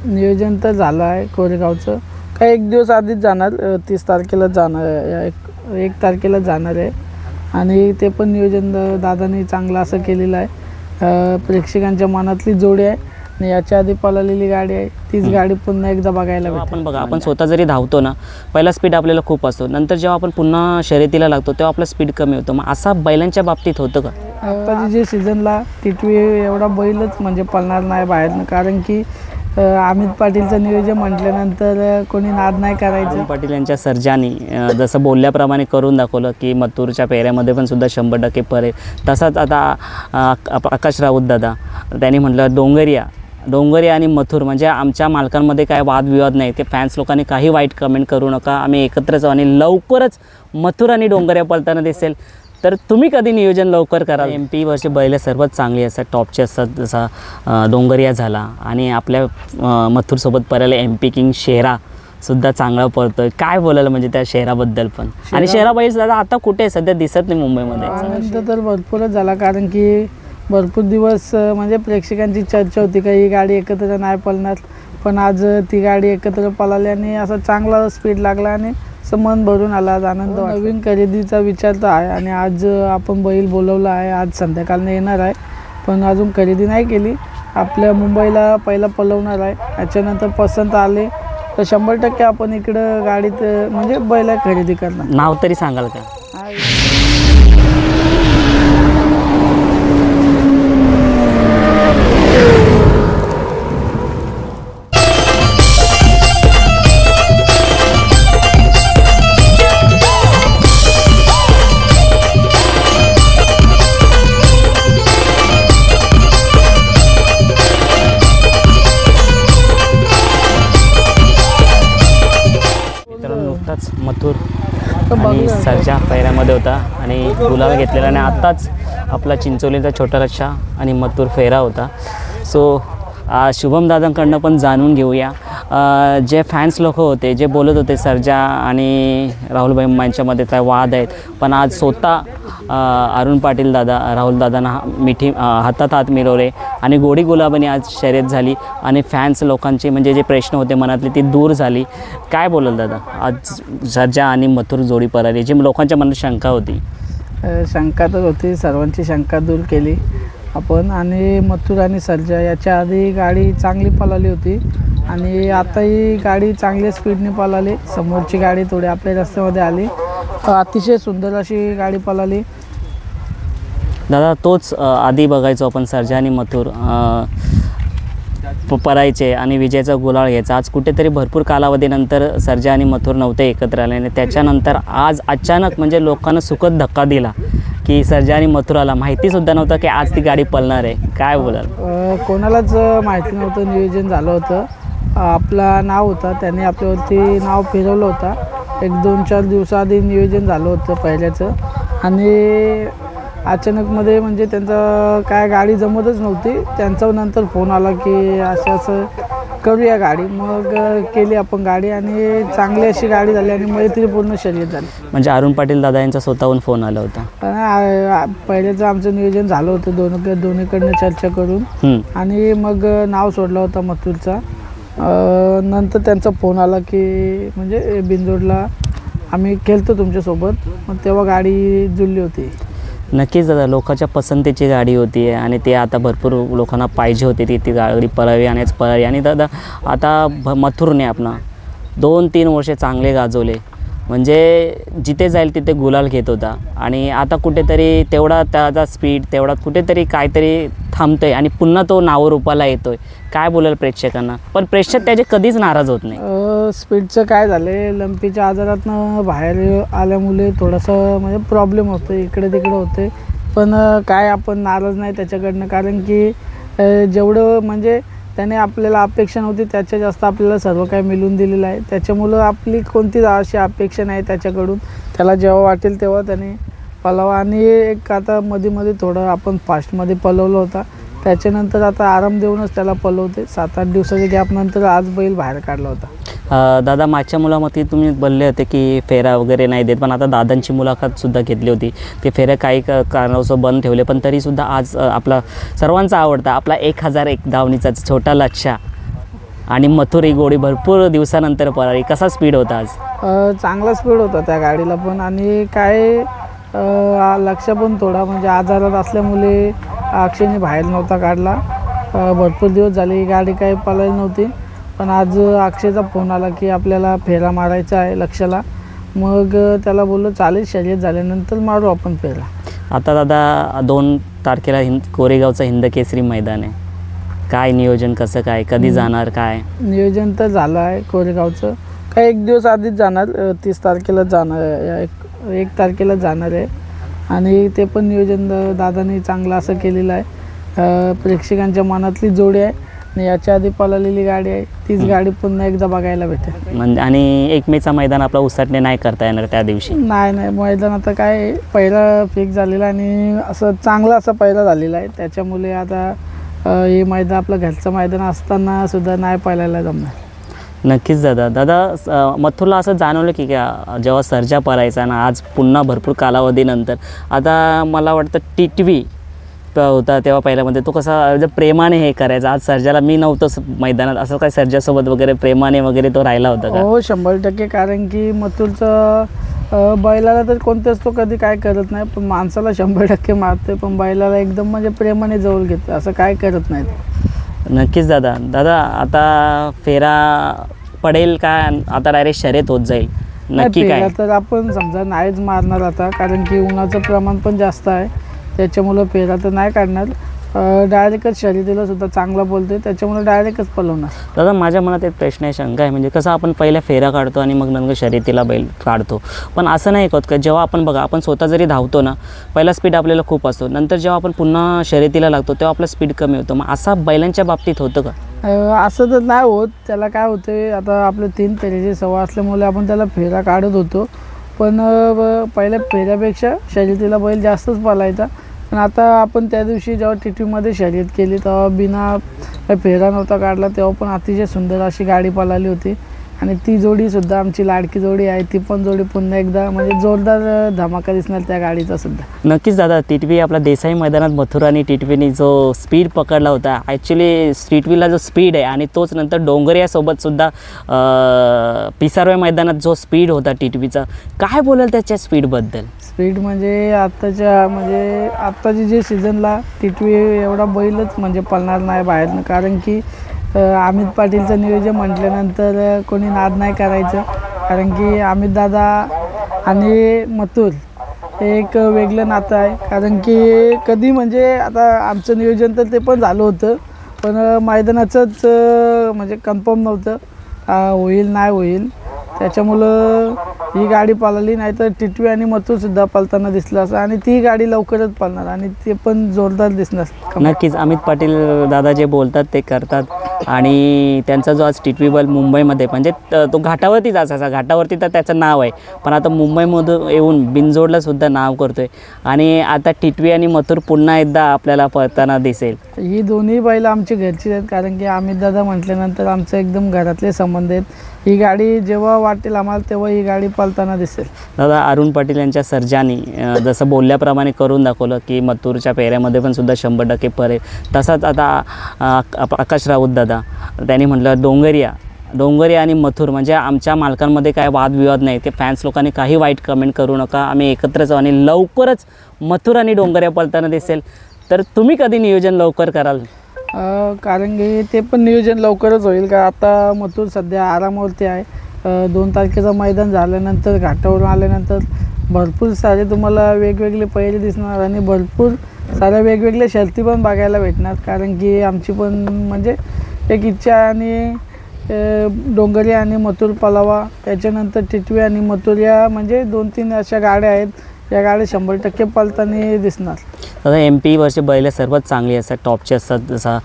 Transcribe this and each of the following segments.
नियोजन तर झालं आहे कोरेगावचं. काही एक दिवस आधीच जाणार, 30 तारखेला जाणार आहे, 1 तारखेला जाणार आहे. आणि ते पण नियोजन दादांनी चांगलं असं केलेलं आहे. प्रेक्षकांच्या मनातली जोडी आहे आणि याच्या आधी पळालेली गाडी आहे, तीच गाडी पुन्हा एकदा बघायला भेटेल. आपण बघा, आपण स्वतः जरी धावतो ना, पहिला स्पीड आपल्याला खूप असतो, नंतर जेव्हा आपण पुन्हा शर्यतीला लागतो तेव्हा आपला स्पीड कमी होतो. मग असा बैलांच्या बाबतीत होतं का? आत्ताची जे सीझनला टिटवी एवढा बैलच म्हणजे पळणार नाही बाहेरनं, कारण की अमित पाटीलचं नियोजन म्हटल्यानंतर कोणी नाद नाही करायचं. पाटील यांच्या सर्जानी जसं बोलल्याप्रमाणे करून दाखवलं की मथुरच्या पेऱ्यामध्ये पण सुद्धा 100% परे. तसाच आता आकाश राऊत दादा त्यांनी म्हटलं डोंगरिया आणि मथुर म्हणजे आमच्या मालकांमध्ये काय वादविवाद नाही, ते फॅन्स लोकांनी काही वाईट कमेंट करू नका, आम्ही एकत्रच आणि लवकरच मथुर आणि डोंगरिया पळताना दिसेल. तर तुम्ही कधी नियोजन लवकर करा. MP वरचे बैल सर्वात चांगली असतात, टॉपचे असतात, जसा डोंगरिया झाला आणि आपल्या मथुरसोबत पळायला MP किंग शेरासुद्धा चांगला पळतोय. काय बोलायला म्हणजे त्या शेराबद्दल पण? आणि शेरा बैल दादा आता कुठे सध्या दिसत नाही मुंबईमध्ये. आनंद तर भरपूरच झाला, कारण की भरपूर दिवस म्हणजे प्रेक्षकांची चर्चा होती का ही गाडी एकत्र नाही पळणार, पण आज ती गाडी एकत्र पळाली आणि असा चांगला स्पीड लागला आणि मन भरून आला. आज आनंद. नवीन खरेदीचा विचार तर आहे आणि आज आपण बैल बोलवला आहे, आज संध्याकाळनं येणार आहे, पण अजून खरेदी नाही केली. आपल्या मुंबईला पहिला पळवणार आहे, याच्यानंतर पसंत आले तर 100% आपण इकडं गाडीत म्हणजे बैल खरेदी करणार. नाव तरी सांगाल का? मथुर आणि सर्जा पैऱ्यामध्ये होता आणि गुलाल घेतलेला आणि आत्ताच आपला चिंचोलीचा छोटा लक्षा आणि मथुर फेरा होता. सो शुभम दादांकडनं पण जाणून घेऊया, जे फॅन्स लोक होते जे बोलत होते सर्जा आणि राहुलभाई यांच्यामध्ये काय वाद आहेत, पण आज स्वतः अरुण पाटील दादा राहुल दादांना हातात हात मिळवले आणि गोडी गुलाबाने आज शर्यत झाली आणि फॅन्स लोकांची म्हणजे जे प्रश्न होते मनातली ती दूर झाली. काय बोलाल दादा, आज सर्जा आणि मथुर जोडी पळाली, जी लोकांच्या मनात शंका होती? शंका तर होती, सर्वांची शंका दूर केली आपण. आणि मथुर आणि सर्जा याच्या आधी गाडी चांगली पळाली होती आणि आताही गाडी चांगल्या स्पीडने पळाली. समोरची गाडी थोडी आपल्या रस्त्यामध्ये आली, अतिशय सुंदर अशी गाडी पळाली. दादा तोच आधी बघायचो आपण, सर्जा आणि मथुर पळायचे आणि विजयाचा गुलाल घ्यायचा. आज कुठेतरी भरपूर कालावधीनंतर सर्जा आणि मथुर नव्हते एकत्र आले आणि त्याच्यानंतर आज अचानक म्हणजे लोकांना सुखद धक्का दिला की सर्जा आणि मथुराला माहितीसुद्धा नव्हतं की आज ती गाडी पळणार आहे. काय बोलाल? कोणालाच माहिती नव्हतं, नियोजन झालं होतं, आपला नाव होता, त्याने आपल्यावरती नाव फिरवलं होतं. 1-2-4 दिवसाआधी नियोजन झालं होतं पहिल्याचं आणि अचानकमध्ये म्हणजे त्यांचं काय गाडी जमतच नव्हती. त्यांचा नंतर फोन आला की असं करूया गाडी, मग केली आपण गाडी आणि चांगली अशी गाडी झाली आणि मैत्रीपूर्ण शर्यत झाली. म्हणजे अरुण पाटील दादा यांचा स्वतःहून फोन आला होता? पहिल्याचं आमचं नियोजन झालं होतं दोन्हीकडनं चर्चा करून आणि मग नाव सोडला होता मथुरचा. नंतर त्यांचा फोन आला की म्हणजे बिनजोडला आम्ही खेळतो तुमच्यासोबत, मग तेव्हा गाडी जुळली होती. नक्कीच दादा, लोकांच्या पसंतीची गाडी होती आणि ते आता भरपूर लोकांना पाहिजे होती ती गाडी पळावी आणि पळावी. आणि दादा आता मथुरने आपला 2-3 वर्षे चांगले गाजवले, म्हणजे जिथे जाईल तिथे गुलाल घेत होता आणि आता कुठेतरी तेवढा त्याचा स्पीड तेवढा कुठेतरी काहीतरी थांबतो आहे आणि पुन्हा तो नावरूपाला येतो आहे. काय बोलाल प्रेक्षकांना? पण प्रेक्षक त्याचे कधीच नाराज होत नाही. स्पीडचं काय झालं आहे, लंपीच्या आजारातनं बाहेर आल्यामुळे थोडंसं म्हणजे प्रॉब्लेम होतं, इकडे तिकडे होते, पण काय आपण नाराज नाही त्याच्याकडनं, कारण की जेवढं म्हणजे त्याने आपल्याला अपेक्षा नव्हती त्याच्या जास्त आपल्याला सर्व काही मिळून दिलेलं आहे. त्याच्यामुळं आपली कोणतीच अशी अपेक्षा नाही त्याच्याकडून. त्याला जेव्हा वाटेल तेव्हा त्याने पळावा आणि एक आता मध्ये थोडं आपण फास्टमध्ये पळवलं होता, त्याच्यानंतर आता आराम देऊनच त्याला पळवते. 7-8 दिवसाच्या गॅपनंतर आज बैल बाहेर काढला होता. दादा मागच्या मुलामध्ये तुम्ही बोलले होते की फेरा वगैरे नाही देत, पण आता दादांची मुलाखतसुद्धा घेतली होती, ते फेऱ्या काही कारणास्तव बंद ठेवले, पण तरीसुद्धा आज आपला सर्वांचा आवडता आपला 1001 धावणीचा छोटा लक्षा आणि मथुर ही गोडी भरपूर दिवसानंतर पळाली, कसा स्पीड होता आज? चांगला स्पीड होता त्या गाडीला पण, आणि काय लक्ष पण थोडा म्हणजे आजारात असल्यामुळे अक्षयने बाहेर नव्हता काढला. भरपूर दिवस झाले ही गाडी काही पळाली नव्हती, पण आज अक्षयचा फोन आला की आपल्याला फेरा मारायचा आहे लक्षला. मग त्याला बोललो चालेल, शर्यत झाल्यानंतर मारू आपण फेरा. आता दादा 2 तारखेला कोरेगावचं हिंद केसरी मैदान आहे, काय नियोजन, कसं काय, कधी जाणार, काय नियोजन तर झालं आहे कोरेगावचं. काही 1 दिवस आधीच जाणार, 30 तारखेला जाणार आहे, 1 तारखेला जाणार आहे. आणि ते पण नियोजन दादाने चांगलं असं केलेलं आहे. प्रेक्षकांच्या मनातली जोडी आहे आणि याच्या आधी पळालेली गाडी आहे, तीच गाडी पुन्हा एकदा बघायला भेटेल. म्हणजे आणि 1 मेचा मैदान आपला उसटणे नाही करता येणार त्या दिवशी? नाही, मैदान आता काय पहिला फिक्स झालेला आणि असं चांगला असा पहिला झालेला आहे, त्याच्यामुळे आता हे मैदान आपलं घरचं मैदान असताना सुद्धा नाही पळायला जमणार. नक्कीच दादा मथुरला असं जाणवलं की क्या जेव्हा सर्जा पळायचा ना, आज पुन्हा भरपूर कालावधीनंतर आता मला वाटतं टिटवी होता तेव्हा पहिल्यामध्ये तो कसा जर प्रेमाने हे करायचा, आज सर्जाला मी नव्हतंच मैदानात, असं काय सर्जासोबत वगैरे प्रेमाने वगैरे तो राहिला होता का? हो 100%, कारण की मथुरचं बैलाला तर कोणतेच तो कधी काय करत नाही, पण माणसाला 100% मारते, पण बैलाला एकदम म्हणजे प्रेमाने जवळ घेते, असं काय करत नाही. नक्कीच दादा आता फेरा पडेल का, आता डायरेक्ट शर्यत होत जाईल नक्की काय? तर आपण समजा नाहीच मारणार आता, कारण की उन्हाचं प्रमाण पण जास्त आहे, त्याच्यामुळं फेरा तर नाही काढणार. डायरेक्टच शर्यतीला सुद्धा चांगला बोलते, त्याच्यामुळे डायरेक्टच पळवणार. दादा माझ्या मनात एक प्रश्न आहे, शंका आहे, म्हणजे कसं आपण पहिल्या फेरा काढतो आणि मग नंतर शर्यतीला बैल काढतो, पण असं नाही होत का जेव्हा आपण बघा आपण स्वतः जरी धावतो ना, पहिला स्पीड आपल्याला खूप असतो, नंतर जेव्हा आपण पुन्हा शर्यतीला लागतो तेव्हा आपला स्पीड कमी होतो, मग असा बैलांच्या बाबतीत होतं का? असं तर नाही होत. त्याला काय होते, आता आपले 3 फेऱ्याची सवय असल्यामुळे आपण त्याला फेरा काढत होतो, पण पहिल्या फेऱ्यापेक्षा शर्यतीला बैल जास्तच पळायचा. पण आता आपण त्या दिवशी जेव्हा टिटवीमध्ये शर्यत केली तेव्हा बिना फेरा नव्हता काढला, तेव्हा पण अतिशय सुंदर अशी गाडी पळाली होती. आणि ती जोडीसुद्धा आमची लाडकी जोडी आहे, ती पण जोडी पुन्हा एकदा म्हणजे जोरदार धमाका दिसणार त्या गाडीचा सुद्धा. नक्कीच दादा, टिटवी आपला देसाई मैदानात मथुर आणि टिटवीने जो स्पीड पकडला होता, ॲक्च्युली टिटवीला जो स्पीड आहे आणि तोच नंतर डोंगरियासोबतसुद्धा पिसारवे मैदानात जो स्पीड होता टिटवीचा, काय बोलाल त्याच्या स्पीडबद्दल? स्पीड म्हणजे आत्ताची जे सीझनला टिटवी एवढा बैलच म्हणजे पळणार नाही बाहेरनं, कारण की अमित पाटीलचं नियोजन म्हटल्यानंतर कोणी नाद नाही करायचं, कारण की अमित दादा आणि मथुर एक वेगळं नातं आहे. कारण की कधी म्हणजे आता आमचं नियोजन तर ते पण झालं होतं, पण मैदानाचंच म्हणजे कन्फर्म नव्हतं होईल नाही होईल, त्याच्यामुळं ही गाडी पळाली, नाही तर टिटवी आणि मथुरसुद्धा पळताना दिसलं असं, आणि ती गाडी लवकरच पळणार आणि ते पण जोरदार दिसणार. नक्कीच अमित पाटील दादा जे बोलतात ते करतात, आणि त्यांचा जो आज टिटवी बैल मुंबईमध्ये म्हणजे तो घाटावरतीच असायचा, घाटावरती तर त्याचं नाव आहे, पण आता मुंबईमधून येऊन बिनजोडलासुद्धा नाव करतो आहे, आणि आता टिटवी आणि मथुर पुन्हा एकदा आपल्याला पळताना दिसेल. ही दोन्ही बैल आमची घरचीच आहेत, कारण की अमित दादा म्हटल्यानंतर आमचं एकदम घरातले संबंध आहेत. ही गाडी जेव्हा वाटेल आम्हाला तेव्हा ही गाडी पळताना दिसेल. दादा अरुण पाटील यांच्या सर्जानी जसं बोलल्याप्रमाणे करून दाखवलं की मथुरच्या पेऱ्यामध्ये पण सुद्धा 100% पळेल, तसाच आता आकाश राऊत दादा त्यांनी म्हटलं डोंगरिया आणि मथुर म्हणजे आमच्या मालकांमध्ये काय वादविवाद नाही, ते फॅन्स लोकांनी काही वाईट कमेंट करू नका, आम्ही एकत्रच आणि लवकरच मथुर आणि डोंगरिया पळताना दिसेल. तर तुम्ही कधी नियोजन लवकर कराल? कारण की ते पण नियोजन लवकरच होईल, का आता मथुर सध्या आरामावरती आहे. 2 तारखेचं मैदान झाल्यानंतर घाटावरून आल्यानंतर भरपूर सारे तुम्हाला वेगवेगळे पहिरे दिसणार आणि भरपूर साऱ्या वेगवेगळ्या शर्ती पण बघायला भेटणार, कारण की आमची पण म्हणजे एक इच्छा आणि डोंगरिया आणि मथुर पळावा, त्याच्यानंतर टिटवी आणि मथुर या म्हणजे 2-3 अशा गाड्या आहेत, या गाड्या 100% पळताना दिसणार. आता MP वरचे बैल सर्वात चांगली असतात, टॉपचे असतात, जसा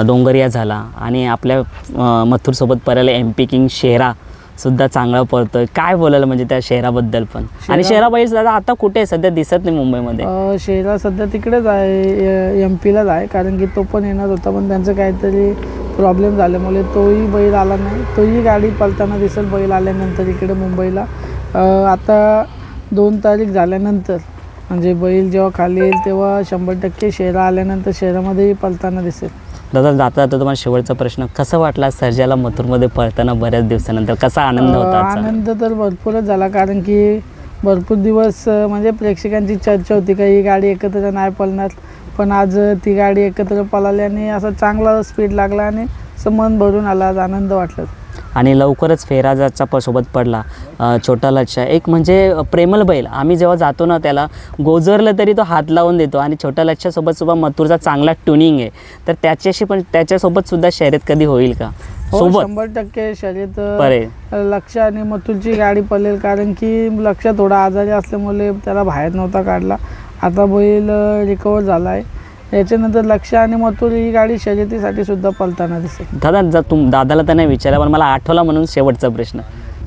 डोंगरिया झाला, आणि आपल्या मथुरसोबत पळायला MP किंग शेरासुद्धा चांगला पळतोय, काय बोलायला म्हणजे त्या शेराबद्दल पण? आणि शेरा बैल दादा आता कुठे आहे, सध्या दिसत नाही मुंबईमध्ये? शेरा सध्या तिकडेच आहे, MP लाच आहे, कारण की तो पण येणार होता, पण त्यांचं काहीतरी प्रॉब्लेम झाल्यामुळे तोही बैल आला नाही. तोही गाडी पळताना दिसेल बैल आल्यानंतर इकडे मुंबईला. आता 2 तारीख झाल्यानंतर म्हणजे बैल जेव्हा खाली येईल तेव्हा 100% शेरा आल्यानंतर शेरामध्येही पळताना दिसेल. दादा जाता जाता तुम्हाला शेवटचा प्रश्न, कसं वाटला सर्जाला मथुरमध्ये पळताना बऱ्याच दिवसानंतर, कसा आनंद होता आजचा? आनंद तर भरपूरच झाला, कारण की भरपूर दिवस म्हणजे प्रेक्षकांची चर्चा होती का ही गाडी एकत्र नाही पळणार, पण आज ती गाडी एकत्र पळाली आणि असा चांगला स्पीड लागला आणि असं मन भरून आला, आज आनंद वाटला. आणि लवकरच फेराजाच्या सोबत पडला छोटा लच्चा, एक म्हणजे प्रेमल बैल. आम्ही जेव्हा जातो ना त्याला गोजरलं तरी तो हात लावून देतो, आणि छोटा लच्छासोबत सुद्धा मथुरचा चांगला ट्युनिंग आहे, तर त्याच्यासोबत सुद्धा शर्यत कधी होईल का सोबत? 100% शर्यत पळेल. लक्ष आणि मथुरची गाडी पळेल, कारण की लक्ष थोडा आजारी असल्यामुळे त्याला बाहेर नव्हता काढला. आता बैल रिकवर झाला आहे, याच्यानंतर लक्ष आणि मथुर ही गाडी शर्यतीसाठी सुद्धा पळताना दिसेल. दादा दादाला तर नाही विचारला, पण मला आठवला म्हणून शेवटचा प्रश्न,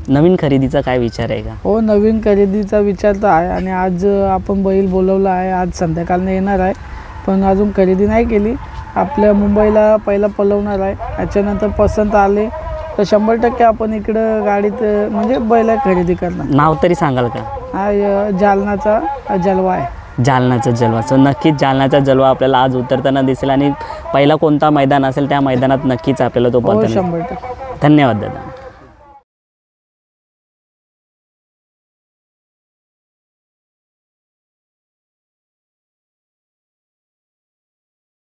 नवीन खरेदीचा काय विचार आहे का? हो, नवीन खरेदीचा विचार तर आहे, आणि आज आपण बैल बोलवला आहे, आज संध्याकाळनं येणार आहे, पण अजून खरेदी नाही केली. आपल्या मुंबईला पहिला पळवणार आहे, याच्यानंतर पसंत आले तर 100% आपण इकडं गाडीत म्हणजे बैल खरेदी करणार. नाव तरी सांगाल का? हा जालनाचा जलवा आहे. जालनाचा जलवा. सो नक्कीच जालनाचा जलवा आपल्याला आज उतरताना दिसेल, आणि पहिला कोणता मैदान असेल त्या मैदानात नक्कीच आपल्याला तो हो, पळताना. 100%. धन्यवाद दादा.